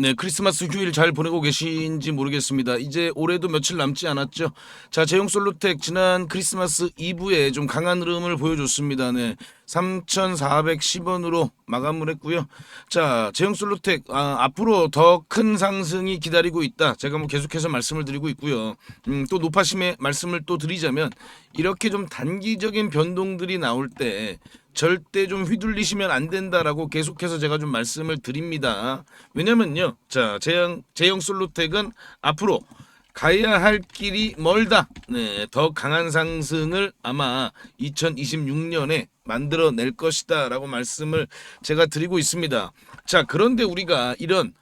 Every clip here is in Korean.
네, 크리스마스 휴일 잘 보내고 계신지 모르겠습니다. 이제 올해도 며칠 남지 않았죠. 자, 제용솔루텍 지난 크리스마스 이브에 좀 강한 흐름을 보여줬습니다. 네, 3,410원으로 마감을 했고요. 자, 제용솔루텍 앞으로 더 큰 상승이 기다리고 있다. 제가 뭐 계속해서 말씀을 드리고 있고요. 또 노파심의 말씀을 또 드리자면 이렇게 좀 단기적인 변동들이 나올 때 절대 좀 휘둘리시면 안 된다라고 계속해서 제가 좀 말씀을 드립니다. 왜냐면요, 자, 제형 솔루텍은 앞으로 가야 할 길이 멀다. 네, 더 강한 상승을 아마 2026년에 만들어낼 것이다라고 말씀을 제가 드리고 있습니다. 자, 그런데 우리가 이런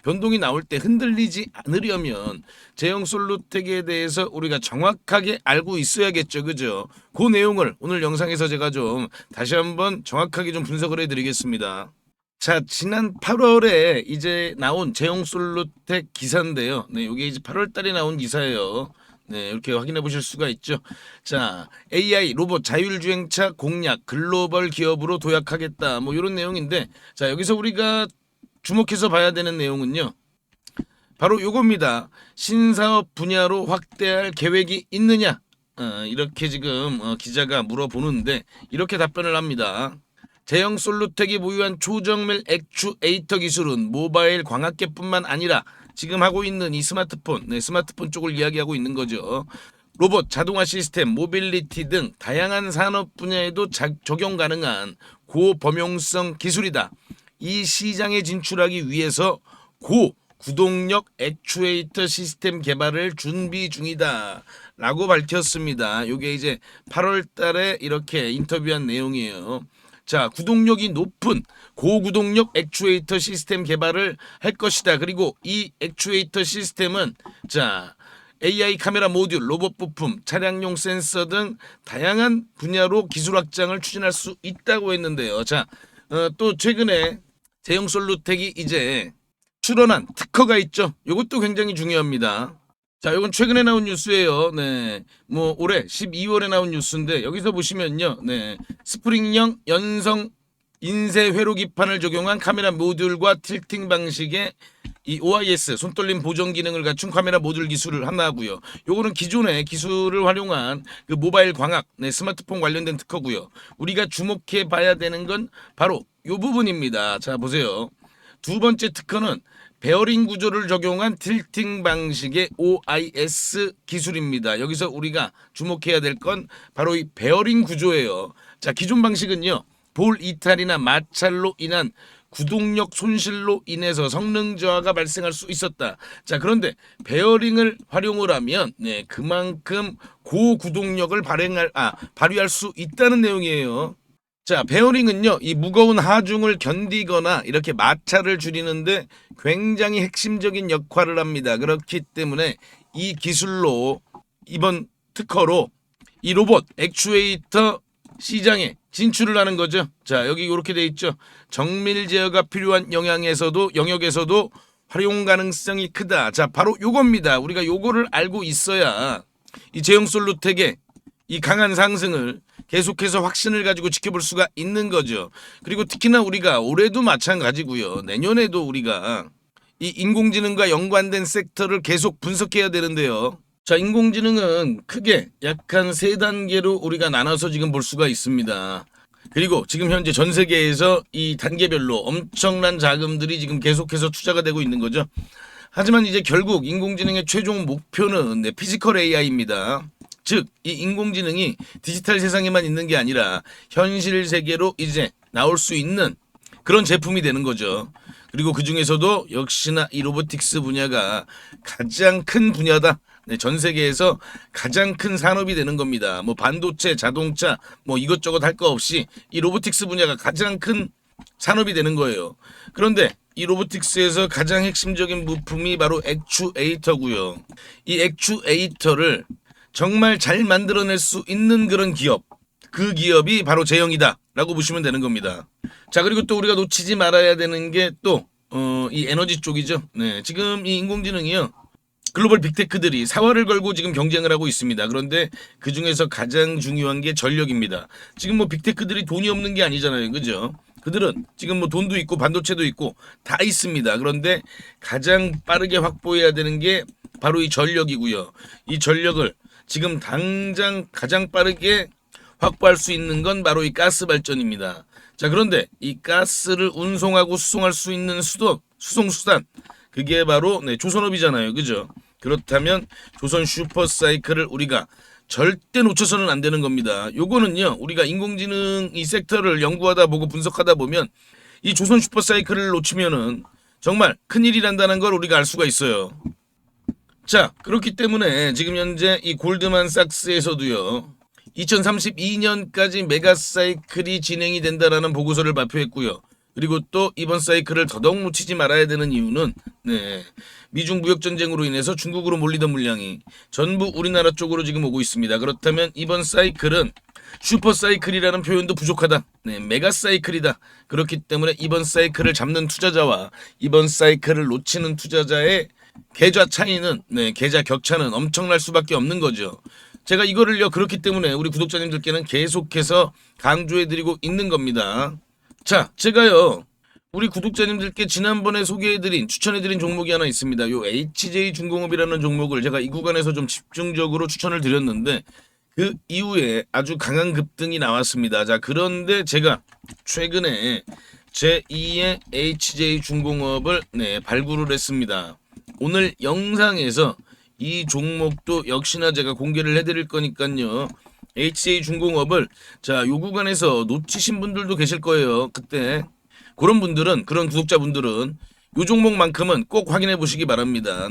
변동이 나올 때 흔들리지 않으려면 제형 솔루텍에 대해서 우리가 정확하게 알고 있어야겠죠, 그죠? 그 내용을 오늘 영상에서 제가 좀 다시 한번 정확하게 좀 분석을 해드리겠습니다. 자, 지난 8월에 이제 나온 제형 솔루텍 기사인데요. 네, 이게 이제 8월 달에 나온 기사예요. 네, 이렇게 확인해 보실 수가 있죠. 자, AI 로봇 자율주행차 공략 글로벌 기업으로 도약하겠다. 뭐 이런 내용인데, 자, 여기서 우리가 주목해서 봐야 되는 내용은요. 바로 요겁니다. 신사업 분야로 확대할 계획이 있느냐? 이렇게 지금 기자가 물어보는데 이렇게 답변을 합니다. 제형 솔루텍이 보유한 초정밀 액추에이터 기술은 모바일 광학계뿐만 아니라 지금 하고 있는 이 스마트폰, 네, 스마트폰 쪽을 이야기하고 있는 거죠. 로봇, 자동화 시스템, 모빌리티 등 다양한 산업 분야에도 적용 가능한 고범용성 기술이다. 이 시장에 진출하기 위해서 고구동력 액추에이터 시스템 개발을 준비 중이다. 라고 밝혔습니다. 이게 이제 8월 달에 이렇게 인터뷰한 내용이에요. 자, 구동력이 높은 고구동력 액추에이터 시스템 개발을 할 것이다. 그리고 이 액추에이터 시스템은 자, AI 카메라 모듈, 로봇 부품, 차량용 센서 등 다양한 분야로 기술 확장을 추진할 수 있다고 했는데요. 자, 또 최근에 제형 솔루텍이 이제 출원한 특허가 있죠. 이것도 굉장히 중요합니다. 자, 이건 최근에 나온 뉴스예요. 네, 뭐 올해 12월에 나온 뉴스인데 여기서 보시면요, 네, 스프링형 연성 인쇄 회로 기판을 적용한 카메라 모듈과 틸팅 방식의 이 OIS 손떨림 보정 기능을 갖춘 카메라 모듈 기술을 하나고요. 요거는 기존의 기술을 활용한 그 모바일 광학, 네, 스마트폰 관련된 특허고요. 우리가 주목해 봐야 되는 건 바로 요 부분입니다. 자, 보세요. 두 번째 특허는 베어링 구조를 적용한 틸팅 방식의 OIS 기술입니다. 여기서 우리가 주목해야 될 건 바로 이 베어링 구조예요. 자, 기존 방식은요, 볼 이탈이나 마찰로 인한 구동력 손실로 인해서 성능 저하가 발생할 수 있었다. 자, 그런데 베어링을 활용을 하면 네, 그만큼 고구동력을 발휘할 수 있다는 내용이에요. 자, 베어링은요, 이 무거운 하중을 견디거나 이렇게 마찰을 줄이는데 굉장히 핵심적인 역할을 합니다. 그렇기 때문에 이 기술로 이번 특허로 이 로봇 액추에이터 시장에 진출을 하는 거죠. 자, 여기 이렇게 돼 있죠. 정밀 제어가 필요한 영역에서도 활용 가능성이 크다. 자, 바로 요겁니다. 우리가 요거를 알고 있어야 이 제형 솔루텍의 이 강한 상승을 계속해서 확신을 가지고 지켜볼 수가 있는 거죠. 그리고 특히나 우리가 올해도 마찬가지고요. 내년에도 우리가 이 인공지능과 연관된 섹터를 계속 분석해야 되는데요. 자, 인공지능은 크게 약간 세 단계로 우리가 나눠서 지금 볼 수가 있습니다. 그리고 지금 현재 전 세계에서 이 단계별로 엄청난 자금들이 지금 계속해서 투자가 되고 있는 거죠. 하지만 이제 결국 인공지능의 최종 목표는 피지컬 AI입니다. 즉, 이 인공지능이 디지털 세상에만 있는 게 아니라 현실 세계로 이제 나올 수 있는 그런 제품이 되는 거죠. 그리고 그 중에서도 역시나 이 로보틱스 분야가 가장 큰 분야다. 네, 전 세계에서 가장 큰 산업이 되는 겁니다. 뭐 반도체, 자동차, 뭐 이것저것 할 거 없이 이 로보틱스 분야가 가장 큰 산업이 되는 거예요. 그런데 이 로보틱스에서 가장 핵심적인 부품이 바로 액추에이터고요. 이 액추에이터를 정말 잘 만들어낼 수 있는 그런 기업, 그 기업이 바로 제형이다 라고 보시면 되는 겁니다. 자, 그리고 또 우리가 놓치지 말아야 되는 게 또 이 에너지 쪽이죠. 네, 지금 이 인공지능이요, 글로벌 빅테크들이 사활을 걸고 지금 경쟁을 하고 있습니다. 그런데 그 중에서 가장 중요한 게 전력입니다. 지금 뭐 빅테크들이 돈이 없는 게 아니잖아요, 그죠? 그들은 지금 뭐 돈도 있고 반도체도 있고 다 있습니다. 그런데 가장 빠르게 확보해야 되는 게 바로 이 전력이고요. 이 전력을 지금 당장 가장 빠르게 확보할 수 있는 건 바로 이 가스 발전입니다. 자, 그런데 이 가스를 운송하고 수송할 수 있는 수송 수단, 그게 바로 조선업이잖아요. 그죠? 그렇다면 조선 슈퍼사이클을 우리가 절대 놓쳐서는 안 되는 겁니다. 요거는요, 우리가 인공지능 이 섹터를 연구하다 보고 분석하다 보면 이 조선 슈퍼사이클을 놓치면은 정말 큰일이란다는 걸 우리가 알 수가 있어요. 자, 그렇기 때문에 지금 현재 이 골드만삭스에서도요, 2032년까지 메가사이클이 진행이 된다라는 보고서를 발표했고요. 그리고 또 이번 사이클을 더더욱 놓치지 말아야 되는 이유는 미중 무역 전쟁으로 인해서 중국으로 몰리던 물량이 전부 우리나라 쪽으로 지금 오고 있습니다. 그렇다면 이번 사이클은 슈퍼 사이클이라는 표현도 부족하다. 메가 사이클이다. 그렇기 때문에 이번 사이클을 잡는 투자자와 이번 사이클을 놓치는 투자자의 계좌 차이는 계좌 격차는 엄청날 수밖에 없는 거죠. 제가 이거를요 그렇기 때문에 우리 구독자님들께는 계속해서 강조해드리고 있는 겁니다. 자, 제가요 우리 구독자님들께 지난번에 소개해드린 추천해드린 종목이 하나 있습니다. 요 HJ중공업이라는 종목을 제가 이 구간에서 좀 집중적으로 추천을 드렸는데 그 이후에 아주 강한 급등이 나왔습니다. 자, 그런데 제가 최근에 제2의 HJ중공업을 발굴을 했습니다. 오늘 영상에서 이 종목도 역시나 제가 공개를 해드릴 거니까요. HJ중공업을 자, 요 구간에서 놓치신 분들도 계실 거예요. 그때 그런 분들은, 그런 구독자분들은 요 종목만큼은 꼭 확인해 보시기 바랍니다.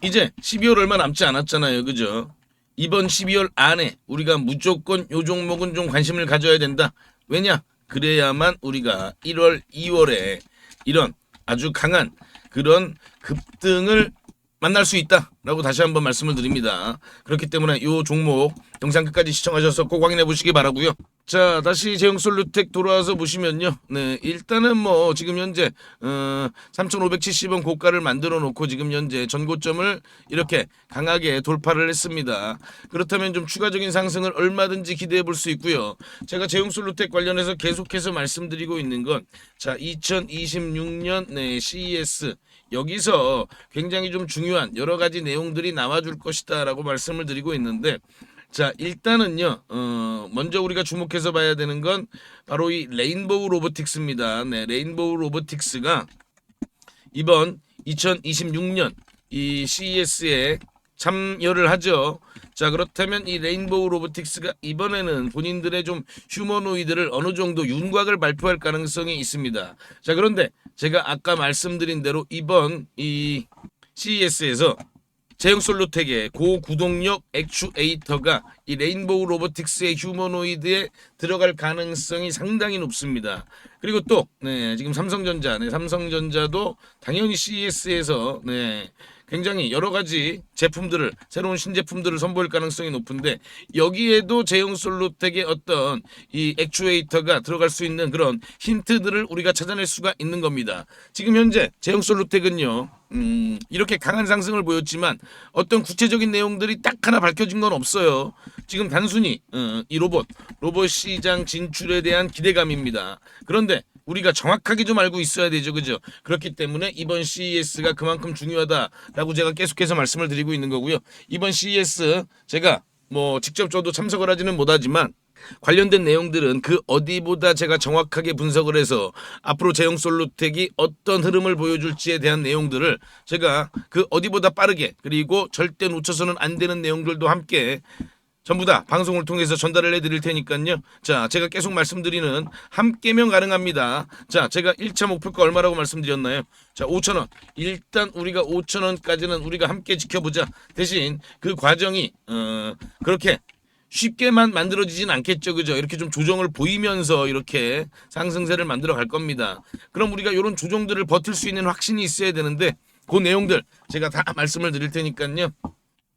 이제 12월 얼마 남지 않았잖아요. 그죠? 이번 12월 안에 우리가 무조건 요 종목은 좀 관심을 가져야 된다. 왜냐? 그래야만 우리가 1월, 2월에 이런 아주 강한 그런 급등을 만날 수 있다라고 다시 한번 말씀을 드립니다. 그렇기 때문에 이 종목 영상 끝까지 시청하셔서 꼭 확인해 보시기 바라고요. 자, 다시 제형솔루텍 돌아와서 보시면요. 일단은 뭐 지금 현재 3,570원 고가를 만들어 놓고 지금 현재 전고점을 이렇게 강하게 돌파를 했습니다. 그렇다면 좀 추가적인 상승을 얼마든지 기대해 볼 수 있고요. 제가 제형솔루텍 관련해서 계속해서 말씀드리고 있는 건 자, 2026년 CES 여기서 굉장히 좀 중요한 여러 가지 내용들이 나와줄 것이다라고 말씀을 드리고 있는데, 자, 일단은요, 먼저 우리가 주목해서 봐야 되는 건 바로 이 레인보우 로보틱스입니다. 레인보우 로보틱스가 이번 2026년 이 CES에 참여를 하죠. 자, 그렇다면 이 레인보우 로보틱스가 이번에는 본인들의 좀 휴머노이드를 어느 정도 윤곽을 발표할 가능성이 있습니다. 자, 그런데 제가 아까 말씀드린 대로 이번 이 CES에서 제형솔루텍의 고구동력 액추에이터가 이 레인보우 로보틱스의 휴머노이드에 들어갈 가능성이 상당히 높습니다. 그리고 또 지금 삼성전자도 당연히 CES에서 굉장히 여러 가지 제품들을, 새로운 신제품들을 선보일 가능성이 높은데, 여기에도 제형솔루텍의 어떤 이 액추에이터가 들어갈 수 있는 그런 힌트들을 우리가 찾아낼 수가 있는 겁니다. 지금 현재 제형솔루텍은요 이렇게 강한 상승을 보였지만 어떤 구체적인 내용들이 딱 하나 밝혀진 건 없어요. 지금 단순히 이 로봇 시장 진출에 대한 기대감입니다. 그런데 우리가 정확하게 좀 알고 있어야 되죠. 그죠? 그렇기 때문에 이번 CES가 그만큼 중요하다라고 제가 계속해서 말씀을 드리고 있는 거고요. 이번 CES 제가 뭐 직접 저도 참석을 하지는 못하지만 관련된 내용들은 그 어디보다 제가 정확하게 분석을 해서 앞으로 제형솔루텍이 어떤 흐름을 보여줄지에 대한 내용들을 제가 그 어디보다 빠르게, 그리고 절대 놓쳐서는 안 되는 내용들도 함께 전부 다 방송을 통해서 전달을 해드릴 테니까요. 자, 제가 계속 말씀드리는 함께면 가능합니다. 자, 제가 1차 목표가 얼마라고 말씀드렸나요? 자, 5,000원. 일단 우리가 5,000원까지는 우리가 함께 지켜보자. 대신 그 과정이 그렇게 쉽게만 만들어지진 않겠죠. 그죠? 이렇게 좀 조정을 보이면서 이렇게 상승세를 만들어 갈 겁니다. 그럼 우리가 이런 조정들을 버틸 수 있는 확신이 있어야 되는데, 그 내용들 제가 다 말씀을 드릴 테니까요.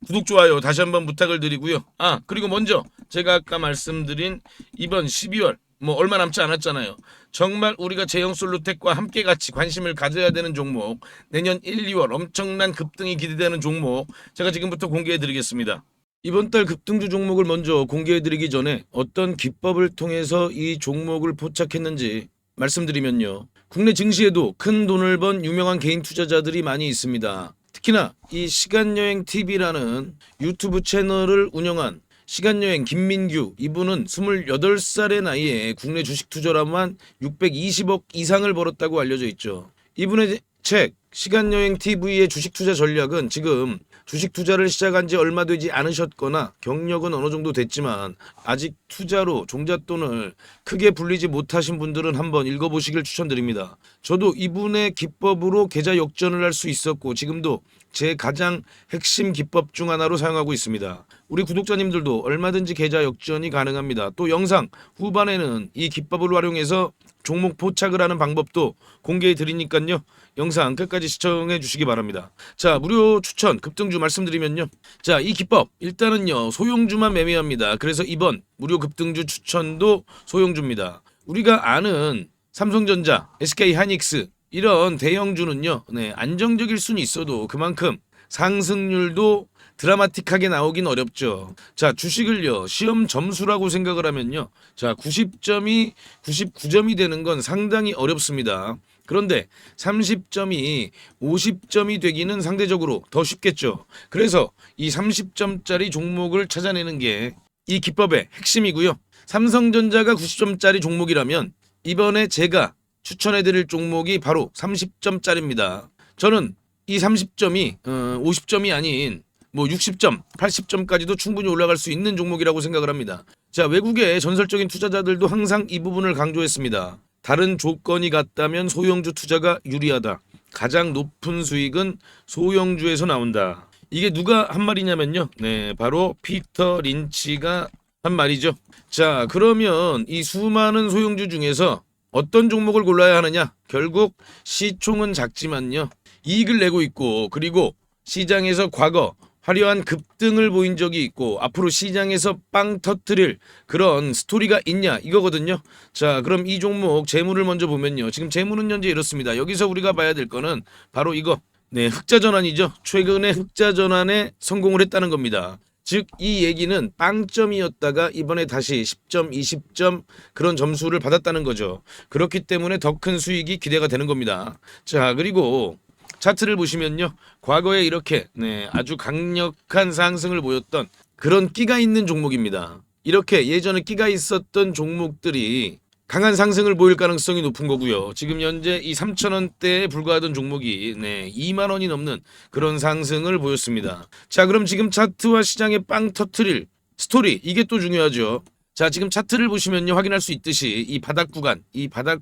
구독, 좋아요 다시 한번 부탁을 드리고요. 그리고 먼저 제가 아까 말씀드린 이번 12월 뭐 얼마 남지 않았잖아요. 정말 우리가 제형솔루텍과 함께 같이 관심을 가져야 되는 종목, 내년 1, 2월 엄청난 급등이 기대되는 종목 제가 지금부터 공개해 드리겠습니다. 이번 달 급등주 종목을 먼저 공개해 드리기 전에 어떤 기법을 통해서 이 종목을 포착했는지 말씀드리면요. 국내 증시에도 큰 돈을 번 유명한 개인 투자자들이 많이 있습니다. 특히나 이 시간여행 TV라는 유튜브 채널을 운영한 시간여행 김민규, 이분은 28살의 나이에 국내 주식 투자로만 620억 이상을 벌었다고 알려져 있죠. 이분의 책 시간여행 TV의 주식 투자 전략은 지금 주식 투자를 시작한 지 얼마 되지 않으셨거나 경력은 어느 정도 됐지만 아직 투자로 종잣돈을 크게 불리지 못하신 분들은 한번 읽어보시길 추천드립니다. 저도 이분의 기법으로 계좌 역전을 할 수 있었고 지금도 제 가장 핵심 기법 중 하나로 사용하고 있습니다. 우리 구독자님들도 얼마든지 계좌 역전이 가능합니다. 또 영상 후반에는 이 기법을 활용해서 종목 포착을 하는 방법도 공개해 드리니까요. 영상 끝까지 시청해 주시기 바랍니다. 자, 무료 추천 급등주 말씀드리면요. 자, 이 기법 일단은요. 소형주만 매매합니다. 그래서 이번 무료 급등주 추천도 소형주입니다. 우리가 아는 삼성전자, SK하이닉스 이런 대형주는요. 안정적일 수는 있어도 그만큼 상승률도 드라마틱하게 나오긴 어렵죠. 자, 주식을요. 시험 점수라고 생각을 하면요. 자, 90점이 99점이 되는 건 상당히 어렵습니다. 그런데 30점이 50점이 되기는 상대적으로 더 쉽겠죠. 그래서 이 30점짜리 종목을 찾아내는 게 이 기법의 핵심이고요. 삼성전자가 90점짜리 종목이라면 이번에 제가 추천해드릴 종목이 바로 30점짜리입니다. 저는 이 30점이 50점이 아닌 60점, 80점까지도 충분히 올라갈 수 있는 종목이라고 생각을 합니다. 자, 외국의 전설적인 투자자들도 항상 이 부분을 강조했습니다. 다른 조건이 같다면 소형주 투자가 유리하다. 가장 높은 수익은 소형주에서 나온다. 이게 누가 한 말이냐면요. 바로 피터 린치가 한 말이죠. 자, 그러면 이 수많은 소형주 중에서 어떤 종목을 골라야 하느냐? 결국 시총은 작지만요. 이익을 내고 있고 그리고 시장에서 과거 화려한 급등을 보인 적이 있고 앞으로 시장에서 빵 터뜨릴 그런 스토리가 있냐 이거거든요. 자, 그럼 이 종목 재무를 먼저 보면요. 지금 재무는 현재 이렇습니다. 여기서 우리가 봐야 될 거는 바로 이거. 흑자 전환이죠. 최근에 흑자 전환에 성공을 했다는 겁니다. 즉 이 얘기는 빵점이었다가 이번에 다시 10점, 20점 그런 점수를 받았다는 거죠. 그렇기 때문에 더 큰 수익이 기대가 되는 겁니다. 자, 그리고 차트를 보시면요. 과거에 이렇게 아주 강력한 상승을 보였던 그런 끼가 있는 종목입니다. 이렇게 예전에 끼가 있었던 종목들이 강한 상승을 보일 가능성이 높은 거고요. 지금 현재 이 3,000원대에 불과하던 종목이 2만 원이 넘는 그런 상승을 보였습니다. 자, 그럼 지금 차트와 시장에 빵 터트릴 스토리 이게 또 중요하죠. 자, 지금 차트를 보시면요. 확인할 수 있듯이 이 바닥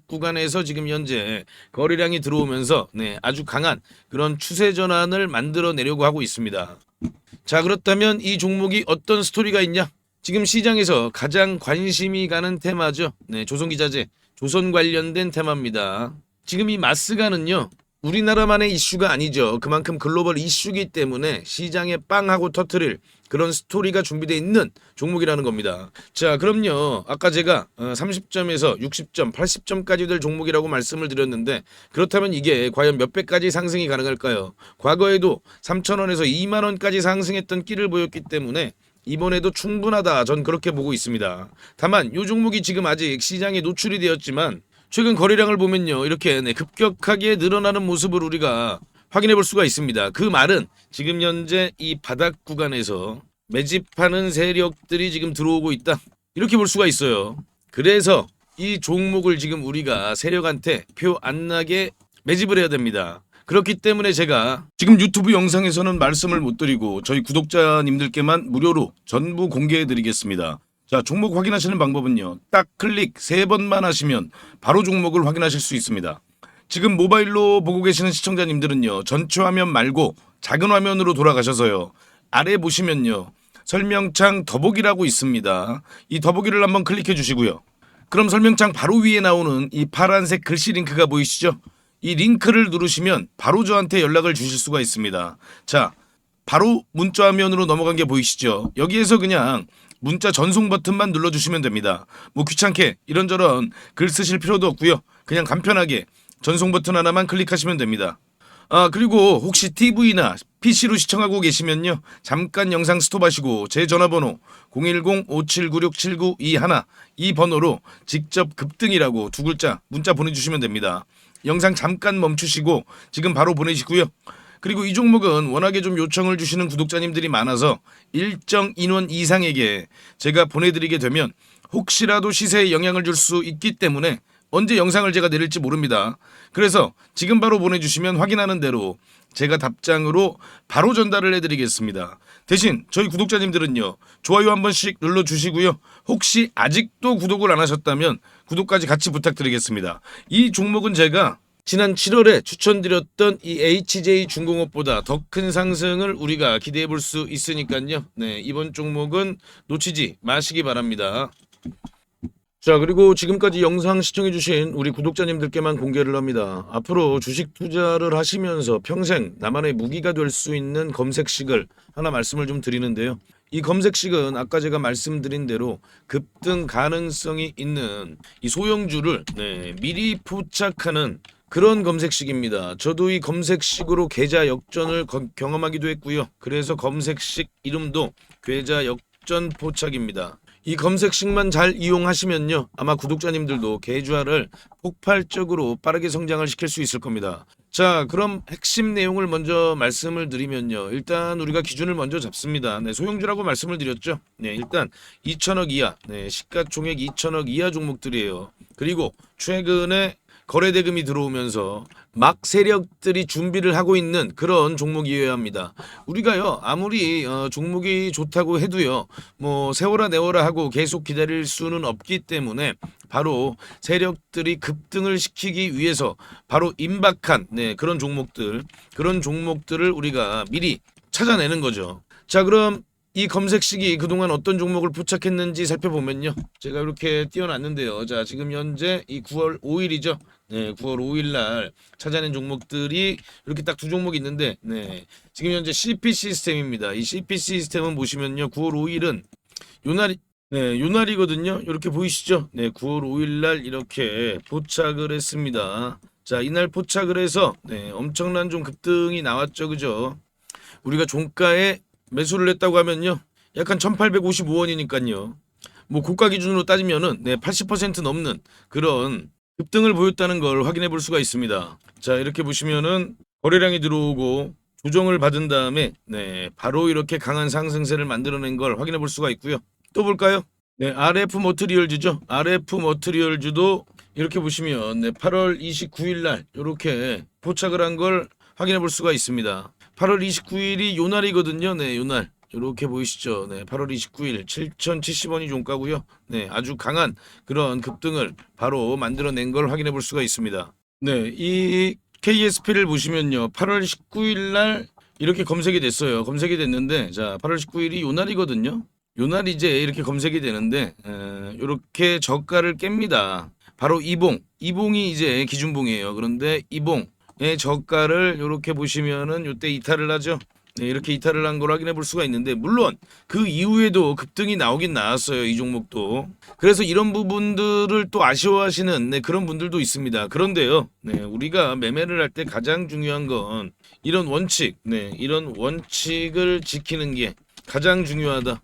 구간에서 지금 현재 거래량이 들어오면서 아주 강한 그런 추세 전환을 만들어내려고 하고 있습니다. 자, 그렇다면 이 종목이 어떤 스토리가 있냐? 지금 시장에서 가장 관심이 가는 테마죠. 조선기자재, 조선 관련된 테마입니다. 지금 이 마스가는요. 우리나라만의 이슈가 아니죠. 그만큼 글로벌 이슈이기 때문에 시장에 빵하고 터트릴 그런 스토리가 준비되어 있는 종목이라는 겁니다. 자, 그럼요. 아까 제가 30점에서 60점, 80점까지 될 종목이라고 말씀을 드렸는데 그렇다면 이게 과연 몇 배까지 상승이 가능할까요? 과거에도 3,000원에서 2만 원까지 상승했던 끼를 보였기 때문에 이번에도 충분하다. 전 그렇게 보고 있습니다. 다만 이 종목이 지금 아직 시장에 노출이 되었지만 최근 거래량을 보면요. 이렇게 급격하게 늘어나는 모습을 우리가 확인해 볼 수가 있습니다. 그 말은 지금 현재 이 바닥 구간에서 매집하는 세력들이 지금 들어오고 있다. 이렇게 볼 수가 있어요. 그래서 이 종목을 지금 우리가 세력한테 표 안 나게 매집을 해야 됩니다. 그렇기 때문에 제가 지금 유튜브 영상에서는 말씀을 못 드리고 저희 구독자님들께만 무료로 전부 공개해 드리겠습니다. 자, 종목 확인하시는 방법은요. 딱 클릭 3번만 하시면 바로 종목을 확인하실 수 있습니다. 지금 모바일로 보고 계시는 시청자님들은요. 전체 화면 말고 작은 화면으로 돌아가셔서요. 아래 보시면요. 설명창 더보기라고 있습니다. 이 더보기를 한번 클릭해 주시고요. 그럼 설명창 바로 위에 나오는 이 파란색 글씨 링크가 보이시죠? 이 링크를 누르시면 바로 저한테 연락을 주실 수가 있습니다. 자, 바로 문자 화면으로 넘어간 게 보이시죠? 여기에서 그냥 문자 전송 버튼만 눌러주시면 됩니다. 귀찮게 이런저런 글 쓰실 필요도 없고요. 그냥 간편하게 전송 버튼 하나만 클릭하시면 됩니다. 그리고 혹시 TV나 PC로 시청하고 계시면요. 잠깐 영상 스톱하시고 제 전화번호 010-5796-7921 이 번호로 직접 급등이라고 두 글자 문자 보내주시면 됩니다. 영상 잠깐 멈추시고 지금 바로 보내시고요. 그리고 이 종목은 워낙에 좀 요청을 주시는 구독자님들이 많아서 일정 인원 이상에게 제가 보내드리게 되면 혹시라도 시세에 영향을 줄 수 있기 때문에 언제 영상을 제가 내릴지 모릅니다. 그래서 지금 바로 보내주시면 확인하는 대로 제가 답장으로 바로 전달을 해드리겠습니다. 대신 저희 구독자님들은요. 좋아요 한 번씩 눌러주시고요. 혹시 아직도 구독을 안 하셨다면 구독까지 같이 부탁드리겠습니다. 이 종목은 제가 지난 7월에 추천드렸던 이 HJ중공업보다 더 큰 상승을 우리가 기대해 볼 수 있으니까요. 네, 이번 종목은 놓치지 마시기 바랍니다. 자, 그리고 지금까지 영상 시청해주신 우리 구독자님들께만 공개를 합니다. 앞으로 주식 투자를 하시면서 평생 나만의 무기가 될 수 있는 검색식을 하나 말씀을 좀 드리는데요. 이 검색식은 아까 제가 말씀드린 대로 급등 가능성이 있는 이 소형주를 미리 포착하는 그런 검색식입니다. 저도 이 검색식으로 계좌 역전을 경험하기도 했고요. 그래서 검색식 이름도 계좌 역전 포착입니다. 이 검색식만 잘 이용하시면요. 아마 구독자님들도 계좌를 폭발적으로 빠르게 성장을 시킬 수 있을 겁니다. 자, 그럼 핵심 내용을 먼저 말씀을 드리면요. 일단 우리가 기준을 먼저 잡습니다. 네, 소형주라고 말씀을 드렸죠. 네, 일단 2천억 이하, 시가총액 2천억 이하 종목들이에요. 그리고 최근에 거래대금이 들어오면서 막 세력들이 준비를 하고 있는 그런 종목이어야 합니다. 우리가요 아무리 종목이 좋다고 해도요 뭐 세워라 내워라 하고 계속 기다릴 수는 없기 때문에 바로 세력들이 급등을 시키기 위해서 바로 임박한 그런 종목들을 우리가 미리 찾아내는 거죠. 자, 그럼 이 검색식이 그동안 어떤 종목을 포착했는지 살펴보면요. 제가 이렇게 띄워놨는데요. 자, 지금 현재 이 9월 5일이죠. 네, 9월 5일 날 찾아낸 종목들이 이렇게 딱 두 종목이 있는데, 지금 현재 CP 시스템입니다. 이 CP 시스템은 보시면요. 9월 5일은 요날이거든요. 이렇게 보이시죠? 네, 9월 5일 날 이렇게 포착을 했습니다. 자, 이날 포착을 해서 엄청난 좀 급등이 나왔죠. 그죠? 우리가 종가에 매수를 했다고 하면요. 약간 1855원이니까요. 뭐 고가 기준으로 따지면은 80% 넘는 그런 급등을 보였다는 걸 확인해 볼 수가 있습니다. 자, 이렇게 보시면은 거래량이 들어오고 조정을 받은 다음에 바로 이렇게 강한 상승세를 만들어낸 걸 확인해 볼 수가 있고요. 또 볼까요? RF 머티리얼즈죠. RF 머티리얼즈도 이렇게 보시면 8월 29일 날 이렇게 포착을 한 걸 확인해 볼 수가 있습니다. 8월 29일이 요날이거든요. 요날. 이렇게 보이시죠? 8월 29일 7,070원이 종가고요. 아주 강한 그런 급등을 바로 만들어낸 걸 확인해 볼 수가 있습니다. 이 KSP를 보시면요. 8월 19일 날 이렇게 검색이 됐어요. 검색이 됐는데 자, 8월 19일이 요날이거든요. 요날 이제 이렇게 검색이 되는데 이렇게 저가를 깹니다. 바로 이봉이 이제 기준봉이에요. 그런데 이봉의 저가를 이렇게 보시면은 이때 이탈을 하죠. 이렇게 이탈을 한 걸 확인해 볼 수가 있는데 물론 그 이후에도 급등이 나오긴 나왔어요. 이 종목도. 그래서 이런 부분들을 또 아쉬워하시는 그런 분들도 있습니다. 그런데요. 우리가 매매를 할 때 가장 중요한 건 이런 이런 원칙을 지키는 게 가장 중요하다.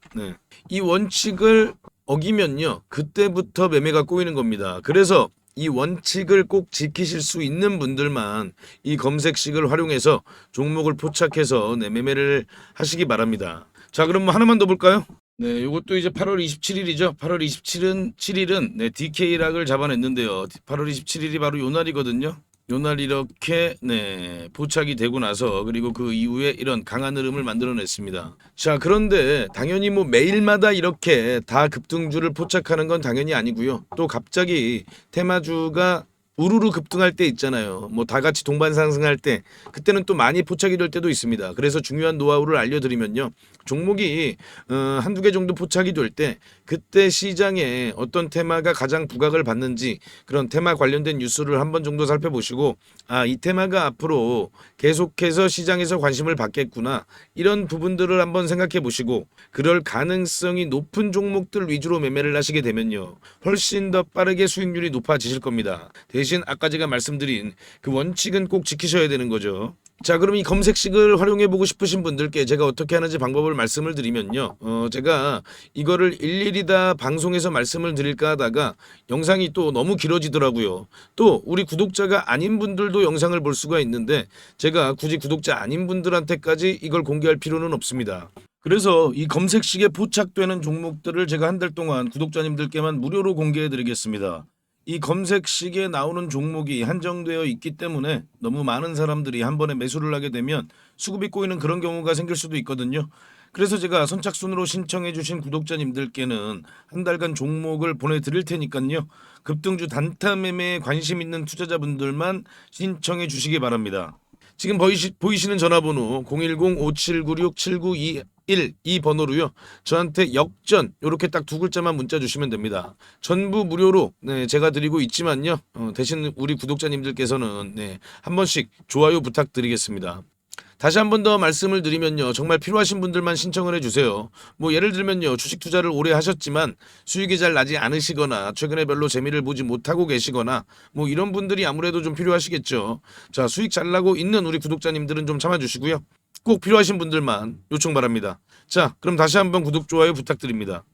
이 원칙을 어기면요. 그때부터 매매가 꼬이는 겁니다. 그래서 이 원칙을 꼭 지키실 수 있는 분들만 이 검색식을 활용해서 종목을 포착해서 매매를 하시기 바랍니다. 자, 그럼 뭐 하나만 더 볼까요? 이것도 이제 8월 27일이죠. 8월 27일은 DK락을 잡아냈는데요. 8월 27일이 바로 요날이거든요. 요날 이렇게 포착이 되고 나서 그리고 그 이후에 이런 강한 흐름을 만들어냈습니다. 자, 그런데 당연히 뭐 매일마다 이렇게 다 급등주를 포착하는 건 당연히 아니고요. 또 갑자기 테마주가 우르르 급등할 때 있잖아요. 뭐 다 같이 동반 상승할 때 그때는 또 많이 포착이 될 때도 있습니다. 그래서 중요한 노하우를 알려드리면요. 종목이 한두 개 정도 포착이 될 때 그때 시장에 어떤 테마가 가장 부각을 받는지 그런 테마 관련된 뉴스를 한 번 정도 살펴보시고 이 테마가 앞으로 계속해서 시장에서 관심을 받겠구나 이런 부분들을 한번 생각해 보시고 그럴 가능성이 높은 종목들 위주로 매매를 하시게 되면요. 훨씬 더 빠르게 수익률이 높아지실 겁니다. 대신 아까 제가 말씀드린 그 원칙은 꼭 지키셔야 되는 거죠. 자, 그럼 이 검색식을 활용해 보고 싶으신 분들께 제가 어떻게 하는지 방법을 말씀을 드리면요. 제가 이거를 일일이 다 방송에서 말씀을 드릴까 하다가 영상이 또 너무 길어지더라고요. 또 우리 구독자가 아닌 분들도 영상을 볼 수가 있는데 제가 굳이 구독자 아닌 분들한테까지 이걸 공개할 필요는 없습니다. 그래서 이 검색식에 포착되는 종목들을 제가 한 달 동안 구독자님들께만 무료로 공개해 드리겠습니다. 이 검색식에 나오는 종목이 한정되어 있기 때문에 너무 많은 사람들이 한 번에 매수를 하게 되면 수급이 꼬이는 그런 경우가 생길 수도 있거든요. 그래서 제가 선착순으로 신청해 주신 구독자님들께는 한 달간 종목을 보내드릴 테니까요. 급등주 단타 매매에 관심 있는 투자자분들만 신청해 주시기 바랍니다. 지금 보이시는 전화번호 010-5796-7921 이 번호로요. 저한테 역전 이렇게 딱 두 글자만 문자 주시면 됩니다. 전부 무료로 제가 드리고 있지만요. 대신 우리 구독자님들께서는 한 번씩 좋아요 부탁드리겠습니다. 다시 한 번 더 말씀을 드리면요. 정말 필요하신 분들만 신청을 해주세요. 뭐 예를 들면요. 주식 투자를 오래 하셨지만 수익이 잘 나지 않으시거나 최근에 별로 재미를 보지 못하고 계시거나 뭐 이런 분들이 아무래도 좀 필요하시겠죠. 자, 수익 잘 나고 있는 우리 구독자님들은 좀 참아주시고요. 꼭 필요하신 분들만 요청 바랍니다. 자, 그럼 다시 한번 구독, 좋아요 부탁드립니다.